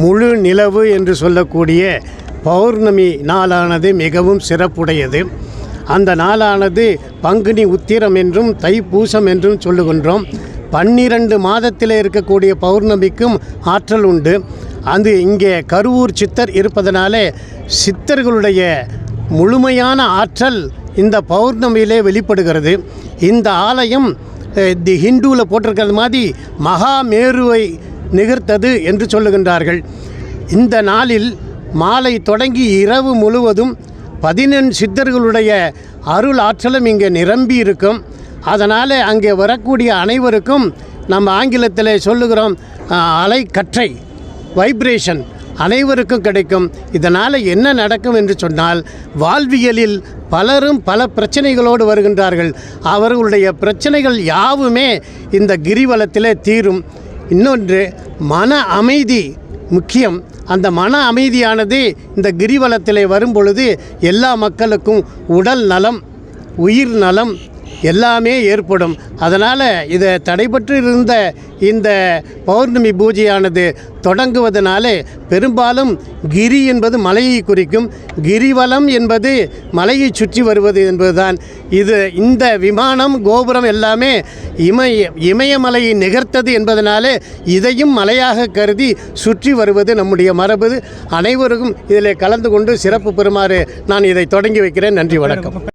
முழு நிலவு என்று சொல்லக்கூடிய பௌர்ணமி நாளானது மிகவும் சிறப்புடையது. அந்த நாளானது பங்குனி உத்திரம் என்றும் தைப்பூசம் என்றும் சொல்லுகின்றோம். 12 மாதத்தில் இருக்கக்கூடிய பௌர்ணமிக்கும் ஆற்றல் உண்டு. அது இங்கே கருவூர் சித்தர் இருப்பதனாலே சித்தர்களுடைய முழுமையான ஆற்றல் இந்த பௌர்ணமியிலே வெளிப்படுகிறது. இந்த ஆலயம் தி ஹிந்துவில் போட்டிருக்கிறது மாதிரி மகாமேருவை நிகர்த்தது என்று சொல்லுகின்றார்கள். இந்த நாளில் மாலை தொடங்கி இரவு முழுவதும் 14 சித்தர்களுடைய அருள் ஆற்றலும் இங்கே நிரம்பி இருக்கும். அதனால் அங்கே வரக்கூடிய அனைவருக்கும் நம்ம ஆங்கிலத்தில் சொல்லுகிறோம் அலைக்கற்றை வைப்ரேஷன் அனைவருக்கும் கிடைக்கும். இதனால் என்ன நடக்கும் என்று சொன்னால், வாழ்வியலில் பலரும் பல பிரச்சனைகளோடு வருகின்றார்கள். அவர்களுடைய பிரச்சனைகள் யாவுமே இந்த கிரிவலத்திலே தீரும். இன்னொன்று, மன அமைதி முக்கியம். அந்த மன அமைதியானது இந்த கிரிவலத்திலே வரும் பொழுது எல்லா மக்களுக்கும் உடல் நலம், உயிர் நலம் எல்லாமே ஏற்படும். அதனால் இதை தடைபட்டு இருந்த இந்த பௌர்ணமி பூஜையானது தொடங்குவதனாலே பெரும்பாலும் கிரி என்பது மலையை குறிக்கும், கிரிவலம் என்பது மலையை சுற்றி வருவது என்பதுதான். இந்த விமானம் கோபுரம் எல்லாமே இமயமலையை நிகர்த்தது என்பதனாலே இதையும் மலையாக கருதி சுற்றி வருவது நம்முடைய மரபு. அனைவருக்கும் இதில் கலந்து கொண்டு சிறப்பு பெறுமாறு நான் இதை தொடங்கி வைக்கிறேன். நன்றி, வணக்கம்.